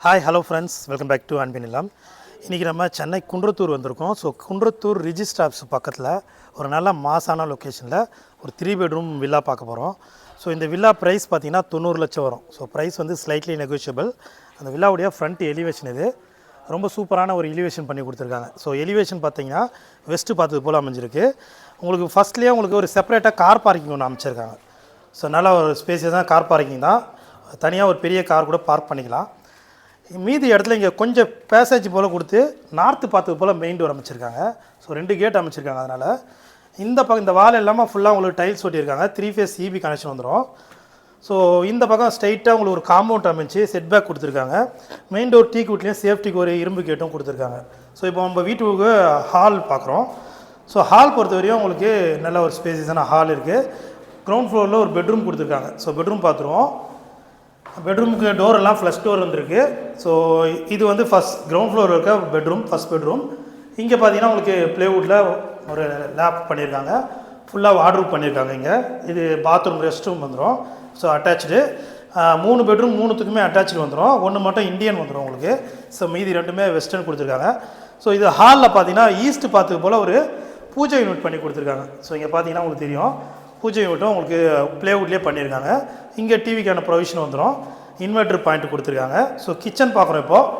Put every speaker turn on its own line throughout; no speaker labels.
Hi hello friends, welcome back to அன்பின் இல்லம். இன்றைக்கி நம்ம சென்னை குன்றத்தூர் வந்திருக்கோம். ஸோ குன்றத்தூர் ரிஜிஸ்டர் ஆஃபீஸ் பக்கத்தில் ஒரு நல்ல மாசான லொக்கேஷனில் ஒரு 3 பெட்ரூம் வில்லா பார்க்க போகிறோம். ஸோ இந்த வில்லா ப்ரைஸ் பார்த்திங்கன்னா 90 லட்சம் வரும். ஸோ ப்ரைஸ் வந்து ஸ்லைட்லி நெகோஷியபிள். அந்த வில்லாவுடைய ஃப்ரண்ட் எலிவேஷன் இது ரொம்ப சூப்பரான ஒரு எலிவேஷன் பண்ணி கொடுத்துருக்காங்க. ஸோ எலிவேஷன் பார்த்திங்கன்னா வெஸ்ட்டு பார்த்தது போல் அமைஞ்சிருக்கு. உங்களுக்கு ஃபஸ்ட்லேயே உங்களுக்கு ஒரு செப்பரேட்டாக கார் பார்க்கிங் ஒன்று அமைச்சிருக்காங்க. ஸோ நல்லா ஒரு ஸ்பேஸியஸான கார் பார்க்கிங் தான். தனியாக ஒரு பெரிய கார் கூட பார்க் பண்ணிக்கலாம். மீதி இடத்துல இங்கே கொஞ்சம் பேசேஜ் போல் கொடுத்து நார்த்து பார்த்தது போல் மெயின் டோர் அமைச்சிருக்காங்க. ஸோ 2 கேட் அமைச்சிருக்காங்க. அதனால் இந்த பக்கம் இந்த வால் இல்லாமல் ஃபுல்லாக உங்களுக்கு டைல்ஸ் ஒட்டியிருக்காங்க. 3 ஃபேஸ் இபி கனெக்ஷன் வந்துடும். ஸோ இந்த பக்கம் ஸ்ட்ரைட்டாக உங்களுக்கு ஒரு காம்பவுண்ட் அமைச்சு செட் பேக் கொடுத்துருக்காங்க. மெயின் டோர் டீ குட்லேயும் சேஃப்டிக்கு ஒரு இரும்பு கேட்டும் கொடுத்துருக்காங்க. ஸோ இப்போ நம்ம வீட்டுக்கு ஹால் பார்க்குறோம். ஸோ ஹால் பொறுத்த வரையும் உங்களுக்கு நல்ல ஒரு ஸ்பேசியஸான ஹால் இருக்குது. கிரவுண்ட் ஃப்ளோரில் ஒரு பெட்ரூம் கொடுத்துருக்காங்க. ஸோ பெட்ரூம் பார்த்துருவோம். பெட்ரூமுக்கு டோர் எல்லாம் ஃப்ளஷ் டோர் வந்துருக்கு. ஸோ இது வந்து கிரவுண்ட் ஃப்ளோர் இருக்க பெட்ரூம், ஃபஸ்ட் பெட்ரூம். இங்கே பார்த்தீங்கன்னா உங்களுக்கு ப்ளேவுட்டில் ஒரு லேப் பண்ணியிருக்காங்க. ஃபுல்லாக வார்ட்ரூப் பண்ணியிருக்காங்க. இங்கே இது பாத்ரூம், ரெஸ்ட் ரூம் வந்துடும். ஸோ அட்டாச்சு 3 பெட்ரூம், 3த்துக்குமே அட்டாச்சு வந்துடும். ஒன்று மட்டும் இந்தியன் வந்துடும் உங்களுக்கு. ஸோ மீதி 2மே வெஸ்டர்ன் கொடுத்துருக்காங்க. ஸோ இது ஹாலில் பார்த்தீங்கன்னா ஈஸ்ட் பார்த்துக்கு போல் ஒரு பூஜை யூனிட் பண்ணி கொடுத்துருக்காங்க. ஸோ இங்கே பார்த்தீங்கன்னா உங்களுக்கு தெரியும், பூஜை யூனிட்டும் உங்களுக்கு ப்ளேவுட்லேயே பண்ணியிருக்காங்க. இங்கே டிவிக்கான ப்ரொவிஷன் வந்துடும். இன்வெர்டர் பாயிண்ட் கொடுத்துருக்காங்க. ஸோ கிச்சன் பார்க்குறோம். இப்போது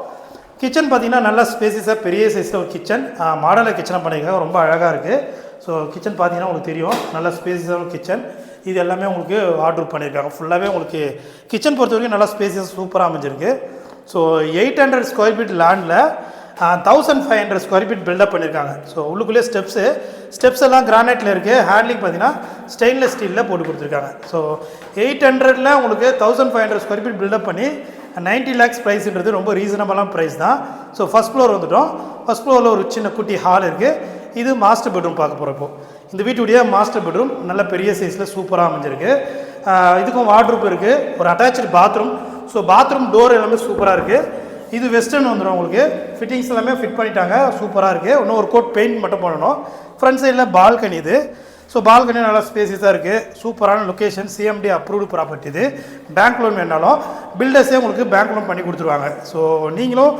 கிச்சன் பார்த்திங்கன்னா நல்லா ஸ்பேசிஸாக பெரிய சைஸில் ஒரு கிச்சன், மாடலில் கிச்சனாக பண்ணியிருக்காங்க. ரொம்ப அழகாக இருக்குது. ஸோ கிச்சன் பார்த்திங்கன்னா உங்களுக்கு தெரியும், நல்ல ஸ்பேசிஸான கிச்சன். இது எல்லாமே உங்களுக்கு ஆர்டர் பண்ணியிருக்காங்க. ஃபுல்லாகவே உங்களுக்கு கிச்சன் பொறுத்த வரைக்கும் நல்லா ஸ்பேசியஸ் சூப்பராக அமைஞ்சிருக்கு. ஸோ 800 ஸ்கொயர் ஃபீட் லேண்டில் 1500 ஸ்கொயர் ஃபீட் பில்டப் பண்ணியிருக்காங்க. ஸோ உள்ளுக்குள்ளே ஸ்டெப்ஸ் எல்லாம் கிரானைட்டில் இருக்குது. ஹேண்ட்லிங் பார்த்தீங்கன்னா ஸ்டெயின்லெஸ் ஸ்டீலில் போட்டு கொடுத்துருக்காங்க. ஸோ 800ல் உங்களுக்கு 1500 ஸ்கொயர் ஃபீட் பில்டப் பண்ணி 90 lakhs ப்ரைஸ்ன்றது ரொம்ப ரீசனபிளான ப்ரைஸ் தான். ஸோ ஃபஸ்ட் ஃப்ளோர் வந்துட்டோம். ஃபஸ்ட் ஃப்ளோரில் ஒரு சின்ன குட்டி ஹால் இருக்குது. இது மாஸ்டர் பெட்ரூம் பார்க்க போகிறப்போ. இந்த வீட்டுடைய மாஸ்டர் பெட்ரூம் நல்ல பெரிய சைஸில் சூப்பராக அமைஞ்சிருக்கு. இதுக்கும் வார்ட்ரூப் இருக்குது, ஒரு attach bathroom. So bathroom door எல்லாமே சூப்பராக இருக்குது. இது வெஸ்டர்ன் வந்துடும். உங்களுக்கு ஃபிட்டிங்ஸ் எல்லாமே ஃபிட் பண்ணிட்டாங்க. சூப்பராக இருக்குது. இன்னும் ஒரு கோட் பெயிண்ட் மட்டும் பண்ணணும். ஃப்ரண்ட் சைடில் பால்கனி இது. ஸோ பால்கனி நல்லா ஸ்பேசியஸாக இருக்குது. சூப்பரான லொக்கேஷன், சிஎம்டி அப்ரூவ்டு ப்ராப்பர்ட்டி இது. பேங்க் லோன் வேணாலும் பில்டர்ஸே உங்களுக்கு பேங்க் லோன் பண்ணி கொடுத்துருவாங்க. ஸோ நீங்களும்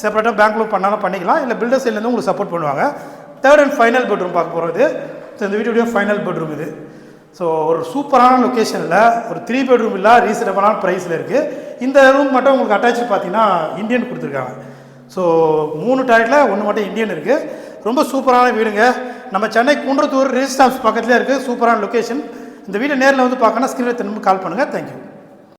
செப்பரேட்டாக பேங்க் லோன் பண்ணாலும் பண்ணிக்கலாம், இல்லை பில்டர் சைட்லேருந்து உங்களுக்கு சப்போர்ட் பண்ணுவாங்க. 3rd அண்ட் ஃபைனல் பெட்ரூம் பார்க்க போகிறது. ஸோ இந்த வீட்டுடைய ஃபைனல் பெட்ரூம் இது. ஸோ ஒரு சூப்பரான லொக்கேஷனில் ஒரு 3 பெட்ரூம் இல்லை, ரீசனபிளான ப்ரைஸில் இருக்குது. இந்த ரூம் மட்டும் உங்களுக்கு அட்டாச்சு பார்த்தீங்கன்னா இந்தியன் கொடுத்துருக்காங்க. ஸோ 3 டாய்லெட்டில் 1 மட்டும் இந்தியன் இருக்குது. ரொம்ப சூப்பரான வீடுங்க. நம்ம சென்னை குன்றத்தூர் ரிஜிஸ்டர் ஆஃபீஸ் பக்கத்துலேயே இருக்குது. சூப்பரான லொக்கேஷன். இந்த வீட்டை நேரில் வந்து பார்க்கணுன்னா ஸ்க்ரீனில் திரும்ப கால் பண்ணுங்கள். தேங்க்யூ.